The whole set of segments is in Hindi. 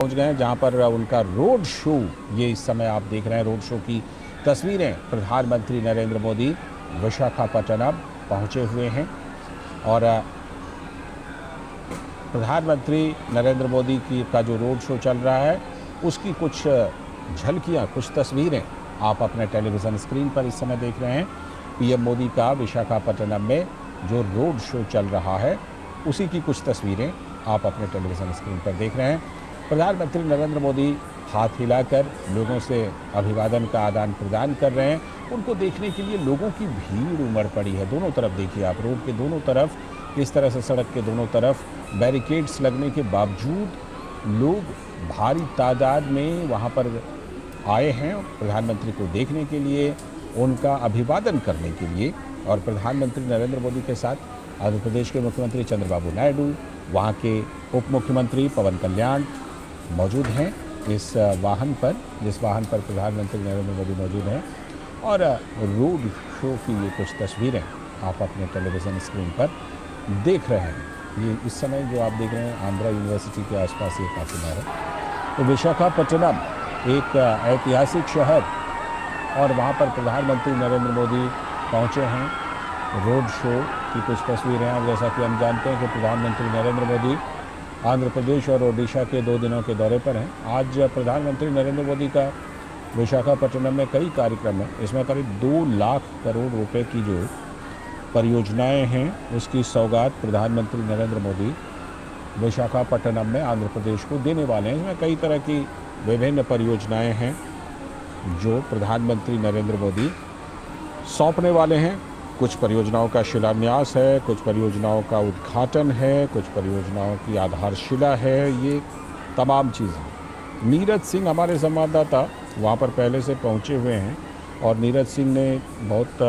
पहुंच गए हैं जहां पर उनका रोड शो, ये इस समय आप देख रहे हैं रोड शो की तस्वीरें। प्रधानमंत्री नरेंद्र मोदी विशाखापट्टनम पहुंचे हुए हैं और प्रधानमंत्री नरेंद्र मोदी का जो रोड शो चल रहा है उसकी कुछ झलकियां, कुछ तस्वीरें आप अपने टेलीविज़न स्क्रीन पर इस समय देख रहे हैं। पीएम मोदी का विशाखापट्टनम में जो रोड शो चल रहा है उसी की कुछ तस्वीरें आप अपने टेलीविज़न स्क्रीन पर देख रहे हैं। प्रधानमंत्री नरेंद्र मोदी हाथ हिलाकर लोगों से अभिवादन का आदान प्रदान कर रहे हैं। उनको देखने के लिए लोगों की भीड़ उमड़ पड़ी है। दोनों तरफ देखिए आप, रोड के दोनों तरफ इस तरह से सड़क के दोनों तरफ बैरिकेड्स लगने के बावजूद लोग भारी तादाद में वहाँ पर आए हैं प्रधानमंत्री को देखने के लिए, उनका अभिवादन करने के लिए। और प्रधानमंत्री नरेंद्र मोदी के साथ आंध्र प्रदेश के मुख्यमंत्री चंद्रबाबू नायडू, वहाँ के उप मुख्यमंत्री पवन कल्याण मौजूद हैं इस वाहन पर, जिस वाहन पर प्रधानमंत्री नरेंद्र मोदी मौजूद हैं। और रोड शो की ये कुछ तस्वीरें आप अपने टेलीविज़न स्क्रीन पर देख रहे हैं। ये इस समय जो आप देख रहे हैं आंध्रा यूनिवर्सिटी के आसपास ये काफ़िला है। तो विशाखापट्टनम एक ऐतिहासिक शहर और वहाँ पर प्रधानमंत्री नरेंद्र मोदी पहुँचे हैं। रोड शो की कुछ तस्वीरें हैं। जैसा कि हम जानते हैं कि प्रधानमंत्री नरेंद्र मोदी आंध्र प्रदेश और ओडिशा के 2 दिनों के दौरे पर हैं। आज प्रधानमंत्री नरेंद्र मोदी का विशाखापट्टनम में कई कार्यक्रम हैं। इसमें करीब 2 लाख करोड़ रुपए की जो परियोजनाएं हैं उसकी सौगात प्रधानमंत्री नरेंद्र मोदी विशाखापट्टनम में आंध्र प्रदेश को देने वाले हैं। इसमें कई तरह की विभिन्न परियोजनाएं हैं जो प्रधानमंत्री नरेंद्र मोदी सौंपने वाले हैं। कुछ परियोजनाओं का शिलान्यास है, कुछ परियोजनाओं का उद्घाटन है, कुछ परियोजनाओं की आधारशिला है, ये तमाम चीज़ें। नीरज सिंह हमारे संवाददाता वहाँ पर पहले से पहुँचे हुए हैं और नीरज सिंह ने बहुत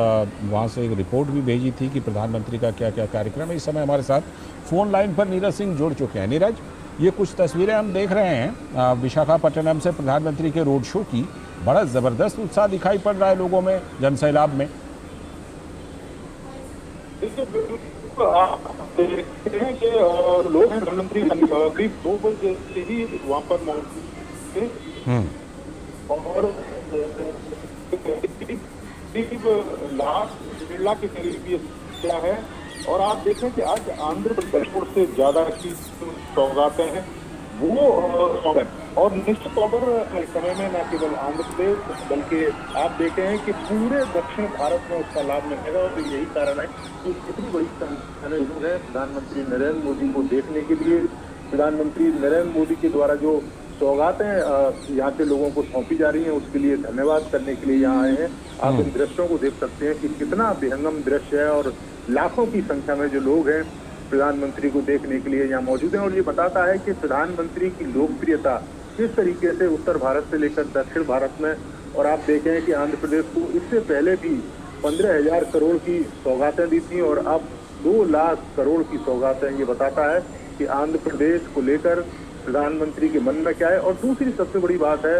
वहाँ से एक रिपोर्ट भी भेजी थी कि प्रधानमंत्री का क्या क्या कार्यक्रम है। इस समय हमारे साथ फ़ोन लाइन पर नीरज सिंह जुड़ चुके हैं। नीरज, ये कुछ तस्वीरें हम देख रहे हैं विशाखापट्टनम से प्रधानमंत्री के रोड शो की। बड़ा ज़बरदस्त उत्साह दिखाई पड़ रहा है लोगों में, जनसैलाब में। आप देखते हैं कि लोग प्रधानमंत्री करीब 2 बजे से ही वहाँ पर मौजूद थे और करीब लाख 1.5 लाख के करीब ये क्या है। और आप देखें कि आज आंध्र प्रदेश से ज्यादा की सौगातें हैं वो और निश्चित तौर पर समय में न केवल आंध्र प्रदेश बल्कि आप देखे हैं कि पूरे दक्षिण भारत में उसका लाभ मिलेगा। और यही कारण है कि इतनी बड़ी संख्या में लोग हैं प्रधानमंत्री नरेंद्र मोदी को देखने के लिए। प्रधानमंत्री नरेंद्र मोदी के द्वारा जो सौगातें यहाँ के लोगों को सौंपी जा रही हैं उसके लिए धन्यवाद करने के लिए यहाँ आए हैं। आप इन दृश्यों को देख सकते हैं कि कितना विहंगम दृश्य है और लाखों की संख्या में जो लोग हैं प्रधानमंत्री को देखने के लिए यहाँ मौजूद हैं। और ये बताता है कि प्रधानमंत्री की लोकप्रियता किस तरीके से उत्तर भारत से लेकर दक्षिण भारत में। और आप देखें कि आंध्र प्रदेश को इससे पहले भी 15,000 करोड़ की सौगातें दी थी और अब 2 लाख करोड़ की सौगातें। ये बताता है कि आंध्र प्रदेश को लेकर प्रधानमंत्री के मन में क्या है। और दूसरी सबसे बड़ी बात है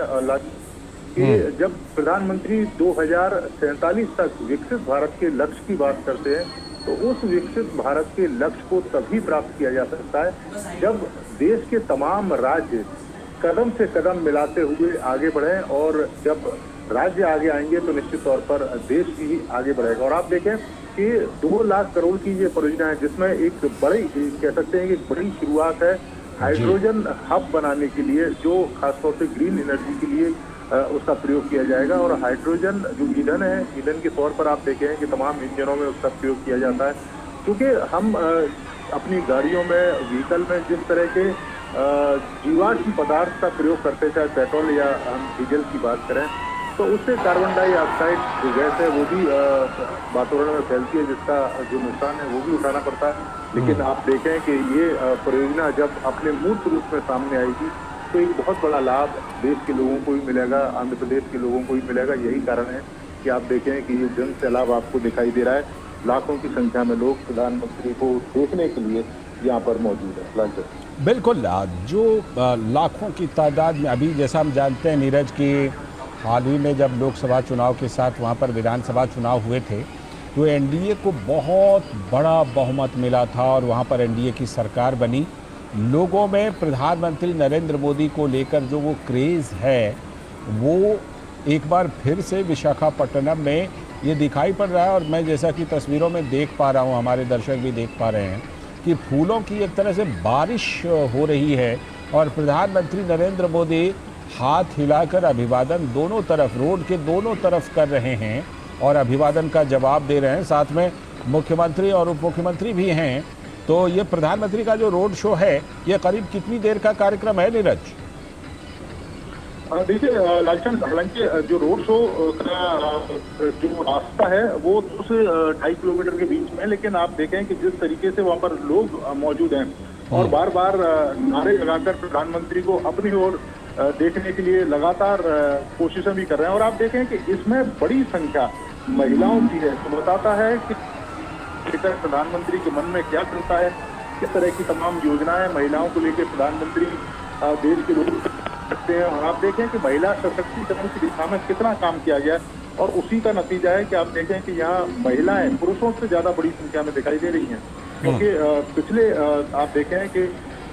कि जब प्रधानमंत्री 2047 तक विकसित भारत के लक्ष्य की बात करते हैं तो उस विकसित भारत के लक्ष्य को तभी प्राप्त किया जा सकता है जब देश के तमाम राज्य कदम से कदम मिलाते हुए आगे बढ़े। और जब राज्य आगे आएंगे तो निश्चित तौर पर देश भी आगे बढ़ेगा। और आप देखें कि 2 लाख करोड़ की ये परियोजना है जिसमें एक बड़ी, कह सकते हैं कि एक बड़ी शुरुआत है हाइड्रोजन हब बनाने के लिए, जो खासतौर से ग्रीन एनर्जी के लिए उसका प्रयोग किया जाएगा। और हाइड्रोजन जो ईंधन है, ईंधन के तौर पर आप देखें कि तमाम इंजनों में उसका प्रयोग किया जाता है। क्योंकि हम अपनी गाड़ियों में, व्हीकल में जिस तरह के जीवाश्म पदार्थ का प्रयोग करते, चाहे पेट्रोल या हम डीजल की बात करें, तो उससे कार्बन डाइऑक्साइड जो गैस है वो भी वातावरण में फैलती है, जिसका जो नुकसान है वो भी उठाना पड़ता है। लेकिन आप देखें कि ये परियोजना जब अपने मूर्त रूप में सामने आएगी तो एक बहुत बड़ा लाभ देश के लोगों को भी मिलेगा, आंध्र प्रदेश के लोगों को भी मिलेगा। यही कारण है कि आप देखें कि ये जन सैलाब आपको दिखाई दे रहा है। लाखों की संख्या में लोग प्रधानमंत्री को देखने के लिए यहाँ पर मौजूद है। बिल्कुल, जो लाखों की तादाद में, अभी जैसा हम जानते हैं नीरज की हाल ही में जब लोकसभा चुनाव के साथ वहाँ पर विधानसभा चुनाव हुए थे तो एनडीए को बहुत बड़ा बहुमत मिला था और वहाँ पर एनडीए की सरकार बनी। लोगों में प्रधानमंत्री नरेंद्र मोदी को लेकर जो वो क्रेज़ है वो एक बार फिर से विशाखापट्टनम में ये दिखाई पड़ रहा है। और मैं जैसा कि तस्वीरों में देख पा रहा हूँ, हमारे दर्शक भी देख पा रहे हैं कि फूलों की एक तरह से बारिश हो रही है और प्रधानमंत्री नरेंद्र मोदी हाथ हिलाकर अभिवादन दोनों तरफ, रोड के दोनों तरफ कर रहे हैं और अभिवादन का जवाब दे रहे हैं। साथ में मुख्यमंत्री और उप मुख्यमंत्री भी हैं। तो ये प्रधानमंत्री का जो रोड शो है ये करीब कितनी देर का कार्यक्रम है नीरज? देखिए लालचंद, हालांकि जो रोड शो का जो रास्ता है वो 2 से 2.5 किलोमीटर के बीच में, लेकिन आप देखें कि जिस तरीके से वहाँ पर लोग मौजूद हैं और बार बार नारे लगाकर प्रधानमंत्री को अपनी ओर देखने के लिए लगातार कोशिशें भी कर रहे हैं। और आप देखें कि इसमें बड़ी संख्या महिलाओं की है, तो बताता है कि प्रधानमंत्री के मन में क्या चलता है, किस तरह की तमाम योजनाएं महिलाओं को लेकर प्रधानमंत्री देश के लोग करते हैं। और आप देखें कि महिला सशक्तिकरण की दिशा में कितना काम किया गया है और उसी का नतीजा है कि आप देखें कि यहाँ महिलाएं पुरुषों से ज्यादा बड़ी संख्या में दिखाई दे रही हैं। क्योंकि पिछले आप देखें कि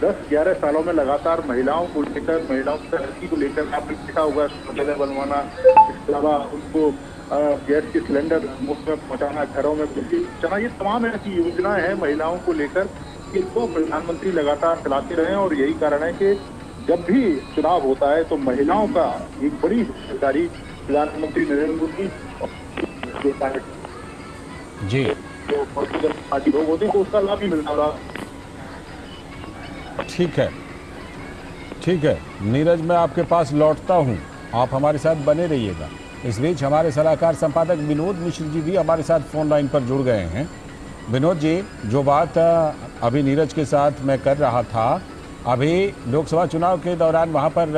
10-11 सालों में लगातार महिलाओं को लेकर, महिलाओं की तरक्की को लेकर आपने देखा होगा, शौचालय बनवाना, इसके अलावा उनको गैस के सिलेंडर मुफ्त में पहुंचाना, घरों में बिजली पहुंचाना, ये तमाम ऐसी योजनाएं हैं महिलाओं को लेकर कि इनको प्रधानमंत्री लगातार चलाते रहे। और यही कारण है कि जब भी चुनाव होता है तो महिलाओं का एक बड़ी हिस्सेदारी प्रधानमंत्री नरेंद्र मोदी जी जो पार्टी लोग होते हैं तो उसका लाभ भी मिलता रहा। ठीक है, ठीक है नीरज, मैं आपके पास लौटता हूँ, आप हमारे साथ बने रहिएगा। इस बीच हमारे सलाहकार संपादक विनोद मिश्र जी भी हमारे साथ फोन लाइन पर जुड़ गए हैं। विनोद जी, जो बात अभी नीरज के साथ मैं कर रहा था, अभी लोकसभा चुनाव के दौरान वहाँ पर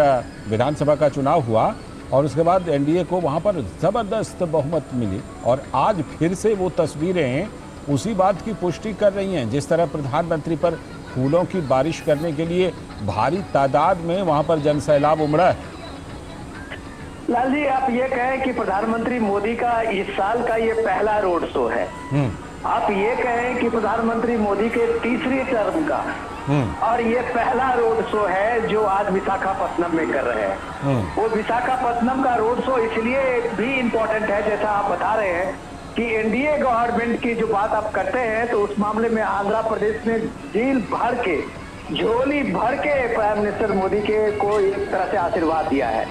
विधानसभा का चुनाव हुआ और उसके बाद एनडीए को वहाँ पर ज़बरदस्त बहुमत मिली और आज फिर से वो तस्वीरें उसी बात की पुष्टि कर रही हैं। जिस तरह प्रधानमंत्री पर फूलों की बारिश करने के लिए भारी तादाद में वहाँ पर जनसैलाब उमड़ा है। लाल जी, आप ये कहें कि प्रधानमंत्री मोदी का इस साल का ये पहला रोड शो है, आप ये कहें कि प्रधानमंत्री मोदी के तीसरी टर्म का और ये पहला रोड शो है जो आज विशाखापट्टनम में कर रहे हैं। वो विशाखापट्टनम का रोड शो इसलिए भी इम्पोर्टेंट है, जैसा आप बता रहे हैं कि एनडीए गवर्नमेंट की जो बात आप करते हैं, तो उस मामले में आंध्र प्रदेश ने झोली भर के प्राइम मिनिस्टर मोदी के को एक तरह से आशीर्वाद दिया है।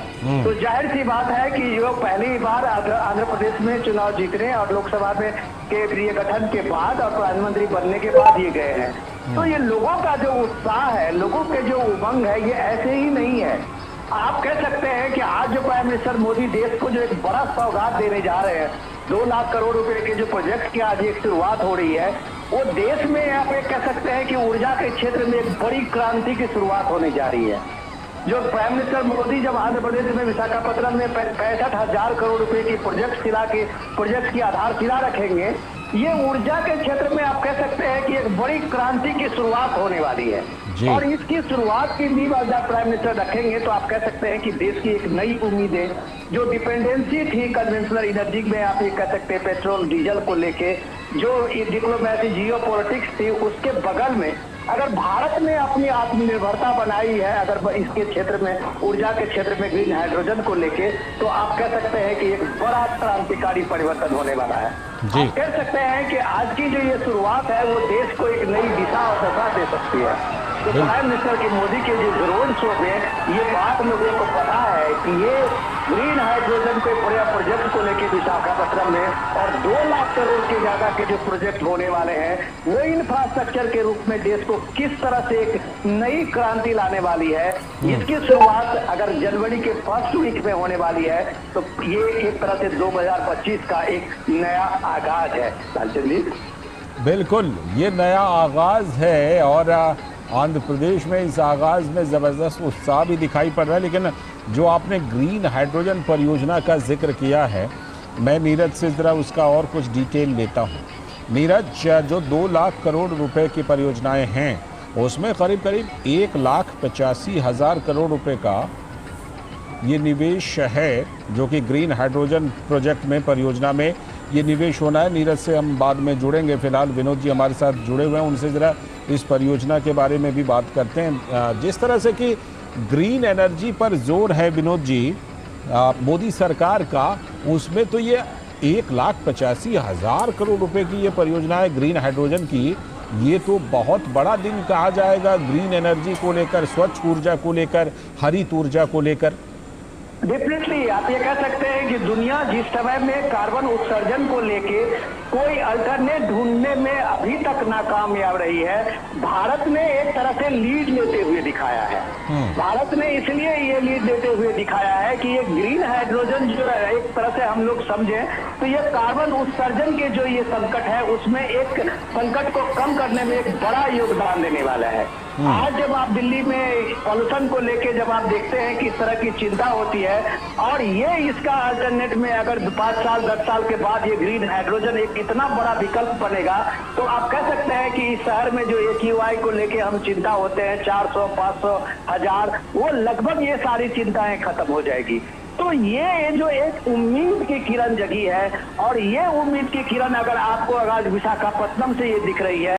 तो जाहिर सी बात है कि जो पहली बार आंध्र प्रदेश में चुनाव जीतने और लोकसभा में केंद्रीय गठन के बाद और प्रधानमंत्री बनने के बाद ये गए हैं। तो ये लोगों का जो उत्साह है, लोगों के जो उमंग है, ये ऐसे ही नहीं है। आप कह सकते हैं कि आज जो प्राइम मिनिस्टर मोदी देश को जो एक बड़ा सौगात देने जा रहे हैं, 2 लाख करोड़ रुपए के जो प्रोजेक्ट की आज एक शुरुआत हो रही है, वो देश में आप एक कह सकते हैं कि ऊर्जा के क्षेत्र में एक बड़ी क्रांति की शुरुआत होने जा रही है। जो प्राइम मिनिस्टर मोदी जब आंध्र प्रदेश में विशाखापट्टनम में 65,000 करोड़ रुपए की प्रोजेक्ट की आधारशिला रखेंगे, ये ऊर्जा के क्षेत्र में आप कह सकते हैं कि एक बड़ी क्रांति की शुरुआत होने वाली है। और इसकी शुरुआत की नींव जब प्राइम मिनिस्टर रखेंगे तो आप कह सकते हैं कि देश की एक नई उम्मीदें, जो डिपेंडेंसी थी कन्वेंशनल एनर्जी में, आप ये कह सकते हैं पेट्रोल डीजल को लेके, जो डिप्लोमेसी जियो पॉलिटिक्स थी, उसके बगल में अगर भारत ने अपनी आत्मनिर्भरता बनाई है, अगर इसके क्षेत्र में, ऊर्जा के क्षेत्र में ग्रीन हाइड्रोजन को लेके, तो आप कह सकते हैं कि एक बड़ा क्रांतिकारी परिवर्तन होने वाला है। आप कह सकते हैं कि आज की जो ये शुरुआत है वो देश को एक नई दिशा और दशा दे सकती है। तो प्राइम मिनिस्टर की मोदी के जो रोड शो में ये बात लोगों को पता है कि ये ग्रीन हाइड्रोजन के बड़े प्रोजेक्ट को लेकर विशाखापट्टनम में और 2 लाख करोड़ के ज्यादा के जो प्रोजेक्ट होने वाले हैं, वो इंफ्रास्ट्रक्चर के रूप में देश को किस तरह से एक नई क्रांति लाने वाली है, इसकी शुरुआत अगर जनवरी के फर्स्ट वीक में होने वाली है, तो ये एक तरह से 2025 का एक नया आगाज है। लालचंद जी, बिल्कुल ये नया आगाज है और आंध्र प्रदेश में इस आगाज में ज़बरदस्त उत्साह भी दिखाई पड़ रहा है। लेकिन जो आपने ग्रीन हाइड्रोजन परियोजना का जिक्र किया है, मैं नीरज से ज़रा उसका और कुछ डिटेल लेता हूँ। नीरज, जो 2 लाख करोड़ रुपए की परियोजनाएं हैं उसमें करीब 1,85,000 करोड़ रुपए का ये निवेश है जो कि ग्रीन हाइड्रोजन प्रोजेक्ट में, परियोजना में ये निवेश होना है। नीरज से हम बाद में जुड़ेंगे, फिलहाल विनोद जी हमारे साथ जुड़े हुए हैं, उनसे ज़रा इस परियोजना के बारे में भी बात करते हैं। जिस तरह से कि ग्रीन एनर्जी पर जोर है विनोद जी मोदी सरकार का, उसमें तो ये 1,85,000 करोड़ रुपए की ये परियोजना है ग्रीन हाइड्रोजन की। ये तो बहुत बड़ा दिन कहा जाएगा ग्रीन एनर्जी को लेकर, स्वच्छ ऊर्जा को लेकर, हरित ऊर्जा को लेकर। डेफिनेटली आप ये कह सकते हैं कि दुनिया जिस समय में कार्बन उत्सर्जन को लेके कोई अल्टरनेट ढूंढने में अभी तक नाकामयाब रही है, भारत ने एक तरह से लीड लेते हुए दिखाया है। भारत ने इसलिए ये लीड लेते हुए दिखाया है कि ये ग्रीन हाइड्रोजन जो है, एक तरह से हम लोग समझें तो ये कार्बन उत्सर्जन के जो ये संकट है उसमें एक संकट को कम करने में एक बड़ा योगदान देने वाला है। आज जब आप दिल्ली में पॉल्यूशन को लेके जब आप देखते हैं कि इस तरह की चिंता होती है, और ये इसका अल्टरनेट में अगर 5 साल 10 साल के बाद ये ग्रीन हाइड्रोजन एक इतना बड़ा विकल्प बनेगा, तो आप कह सकते हैं कि इस शहर में जो AQI को लेके हम चिंता होते हैं 400, 500, 1000, वो लगभग ये सारी चिंताएं खत्म हो जाएगी। तो ये जो एक उम्मीद की किरण जगी है, और ये उम्मीद की किरण अगर आपको अगर विशाखापट्टनम से ये दिख रही है